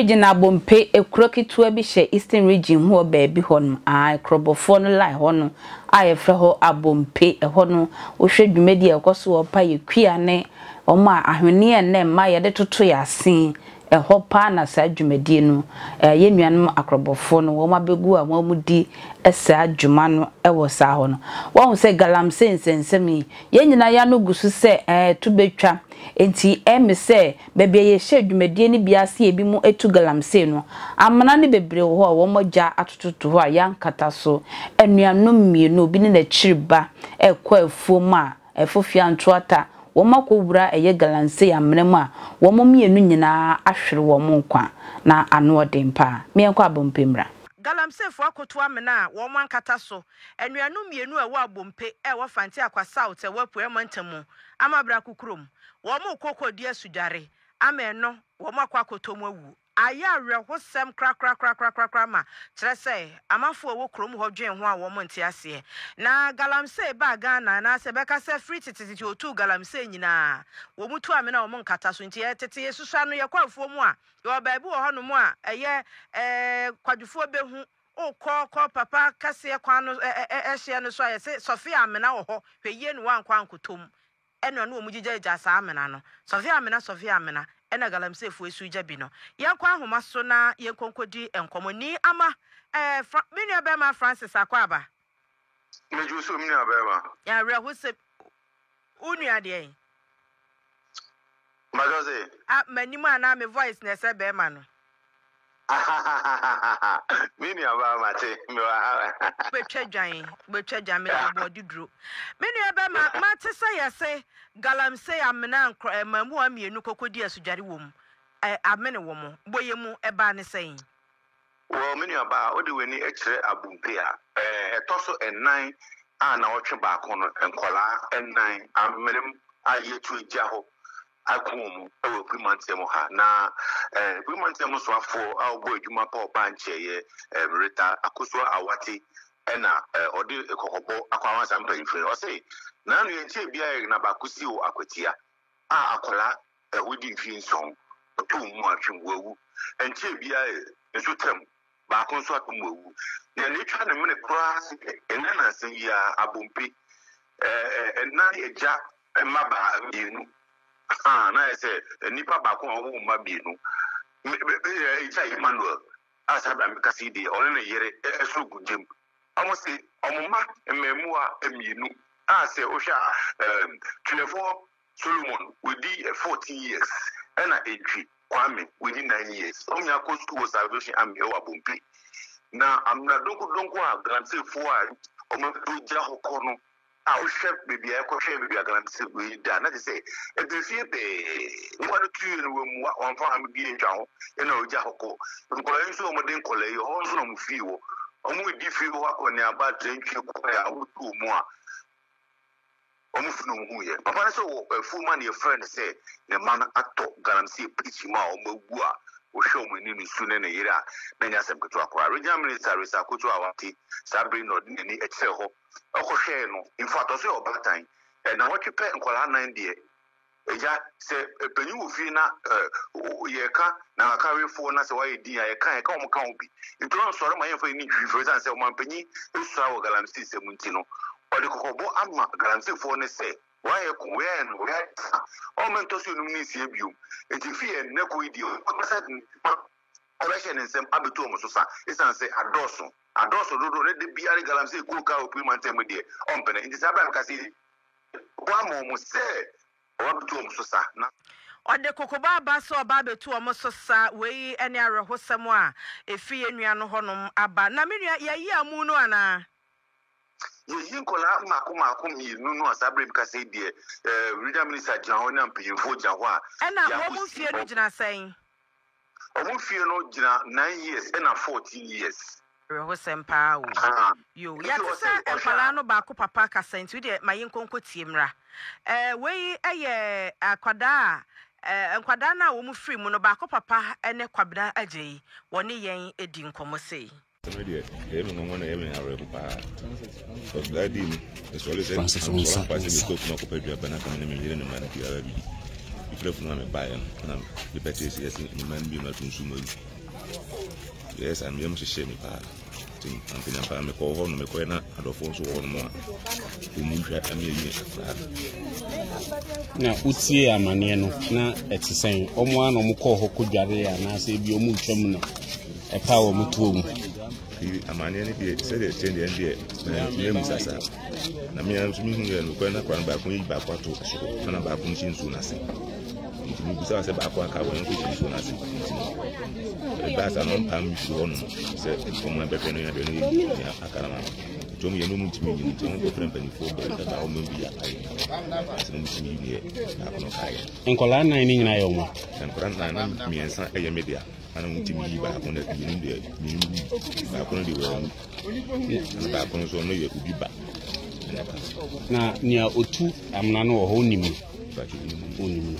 region abompe ekrokitua bi hye Eastern region ho baabi hono krobofo no lai hono ayefre ho abompe hono wo hwe dwumadi ekoso opa yekua ne oma ahwene enne ma yede toto yasen eho pa na sa dwumadi no ye nuanom akrobofo no wo mabegu a wo mudi esa adwuma no ewo sa hono wo se galamse nsensemi ye nyina ya no gusu se to betwa enti se bebe ye hye dwumadi ni biase ebi mu etu galamse no amana ne bebre wo ho wo mogya atototo ho a yankata so enuanom mienu obi ne na chiriba ekwa afuom a efofia ntoata wo makowura eye galamse ya mremu a wo mienu nyina ahwere wo mo kwa na ano odempa mienko abompemra galamse fo akoto amena wo mo ankata so enuanom mienu a wo abompe wo fanti akwa south wo puemantamu amabra kukurom wo mo kokodi asudare ameno wo mo akwa kotomu awu aya rehosem kra ma kire se amafo wo krom ho dwen ho a wo mo nte ase na galamse ba Ghana na se beka se free tititi otu galamse nyina wo mutu amena wo mo nkata so nti tete yesusa no yakwafuo mu a yo baabi wo hono mu a eye kwadufo behu o ko papa kase kwa no ehye no so ayese Sofia amena wo ho hweye no wankwa ankotom eno no mu gigya sa amena no Sofia amena ena galamse fu esu gya bi no yankwa ahoma so na yenkonkodi enkomoni ama menu abema Francis akwaba meju so menu abema ya rehuse unua de majoze manimu ana me voice na se bema no menu abema te me wa betwadwan me body dro menu abema mate say yase galamse amena mamu amienu kokodi asudware wom amene wom boyemu eba ne sen wo menu aba odi weni ekire abumpe a etoso ennan a na otwe ba kono enkola ennan amerem ayetu ejaho akum ewo primantem ha na primantem so afo a obo adwuma pa obanche ye rita akoso awati ena odi ekokobo akwawansa mpanfre o say na no yenche bia na bakusi o akwatia a akola wodi mfinson otu mu atwemwawu enche bia esutem ba konso atumwawu na letwa na mene cross ena na san ya abompe ena eja maba bienu na ese nipa ba ko ho mba bienu eja Emmanuel asabra mikasi de ole na yere esugujem amosi omuma ememua emienu say osha 24 Solomon within 14 years and Edri Kwame within 9 years onya ko school Salvation Army o abompe na amna donko a galamse fo a omo ja hokono a o chef baby e ko chef baby galamse we da na say e be fie be wonu tuye no mu won fa am bi entwa ho e na o ja hoko nko nso omo den kole yo ho nso no mu fie wo omo di fie wo akoni aba trentwe ko ya wutu mu a omufunu huye papa na so full man your friend say the man ato galamse preach ma omagu a wo hwe omani no su ne ne yira na nya sem keto akwa regional minister resa koto awati sabri no de ni ekire ho okohwe no infato so obatan na wotwepe nkola nan de eja se penyu wo fi na yeka na akarefo na se waye din ya yeka omuka obi ntoro soro ma yefo ni dwi for say o man penyi esu awo galamse semunti no odi kokobo ama galamse fo ne se waye ko we no we o mento so no ni sie biom enti fie ne ko idi o kasa oration nsem abeto mo so sa isan se adoso dodo ne de biare galamse ko ka oprimantem de ompene enti sa ba kasi wa mo se obeto mo so sa na ode kokoba ba so ba beto mo so sa we ene arehosem a efi enua no honom aba na menua yayi amu no ana yin kola mako mi nunu asabre bikase die regional minister John na mpiyefo Jahwa ena wo fie no gina sen omo fie no gina 9 years ena 14 years reho sempa wo yo ya tsa enkwala no ba ko papa ka senti de mayin konko tiemra we eye akwada enkwada na wo mu free mu no ba ko papa ene kwabna agei woni yen edi nkomo sei media elu no ngona elu ya rebu pa so gadi ni so le se Francis pa se mi to kuma ko pedu abana kama ne mi yire ne man ki arabi fref no me buy na the better is yes in man be na tunsumo yes and me share me pa tin ampina pa me ko ho no me ko na adofo so ho no mo mu hwa am ye na utie amane no na etisen omo an omo ko ho kodware ya na se bi omu twam no e pa wo mutuo mu amane ne bi se de change and be me sasa na me am sumi hu ye no ko na kwan ba ko yi ba kwato so na ba ko nchin su na se mi bisa se ba ko aka wo ko nchin su na se ba sa non pam su ono se ko mo be pe no ya de no akara ma Tom ye no mutimi ni tom go frem pani fo be ta o mo bi ya ai se no mutimi ni e akono kai enkola nan ni nyina yo mo enkola nan na miensa e ye media ana mutimi ba ko na ni de ni ba ko de wo ba ko so no ye ubi ba na nia otu amna no ho nimu ba ki onimu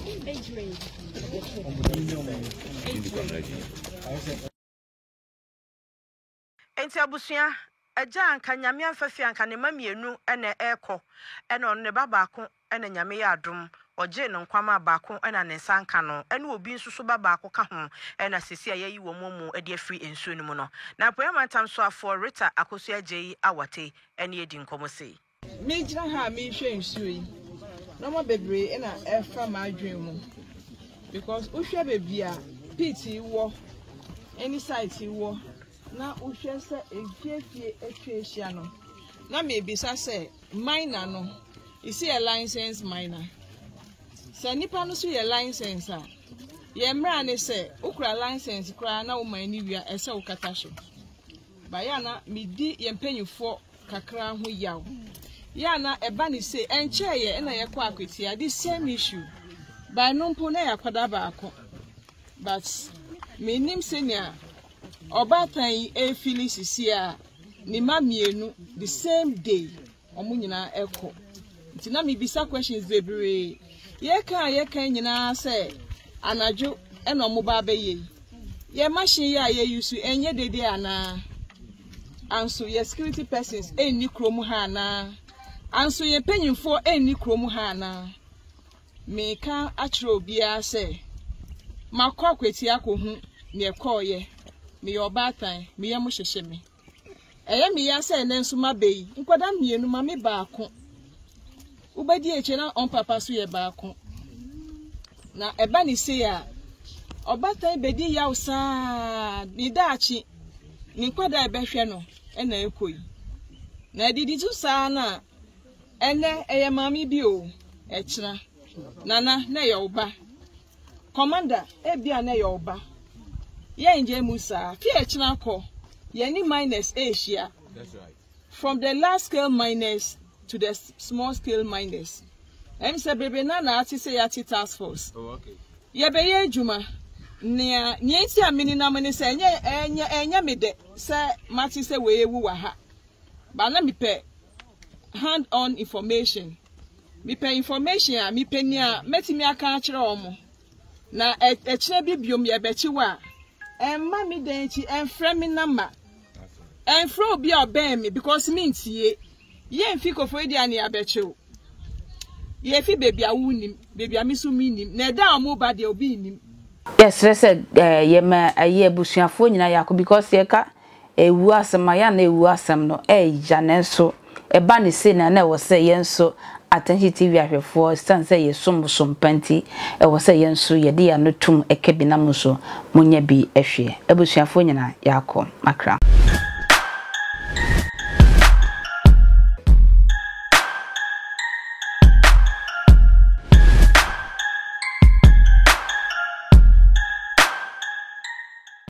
enti abusua eja anka nyame amfafi anka ne mamienu ene eko ene on ne babaako ene nyame ya adom oje no nkwama baako ena ne sanka no ene obi nsusu babaako ka ho ena sesi ayi wo momu ede afri ensuo no mu no na poema tam so afo Rita Akosu Ajeyi awate ene edi nkomose me jira ha me hwe ensuo yi no mo bebre ena efa ma adwen mu because uhwe bebia piti wo any site wo na uhwe se efiefie etwehia no na me bisa se minor no isi a license minor se nipa no so ye license a ye mra ne se ukura license kura na wo mani wia ese wo kata so ba ya na medi ye mpanyufo kakra ho yaw ya na eba ne se enche ye na ye kwa akwetia the same issue by no mpo na yakwada baako but menim senior obatan e filisisi a ni mamienu the same day omunyina eko nti na me bisa questions bebre ye kan nyina say anajo e no mo ba beye ye machine ya ye use enye dede ana anso ye security persons eni krom ha na anso ye panyimfo eni krom ha na me ka achiro bia say makwa kweti akohu ne ekoye me obatan me ye mo hyehye me eye me ya say ne nso mabei nkwada mienu ma me baako ubadi eche na on papa so ye baako na eba ni se ya obatan bedi ya usa ni daachi ni kwada ebehwe no na ekoyi na didi tu sa na ene eye mami bi o echira nana na ye oba commander ebia na ye oba ye nje musa fi echira ko ye ni minus asia that's right from the large scale miners to the small scale miners em se bebe na ati say ati task force oh okay ye be ye adwuma nia nti amini na mani se enye me de se mati se we ewu wa ha ba na mi pe hand on information mi pe information a mi pe ni a metimi aka akire omo na ekire bibiom ye be chiwa emma mi den chi enfre mi number enfre obi obem me because me ntie ye mfi kofo edi ani abechiw ye fi baby awunim baby amisu minim na da omo ba de obi nim yes said ye ma aye busuafo nyina yakọ because ye ka ewu asem ya na ewu asem no jane so eba ne se na wo se ye nso Attention TV ahwefo stand say ye som panti wo se ye nso ye de ya no tum ekebinam so munya bi ehwe ebusuafo nyina yakọ makra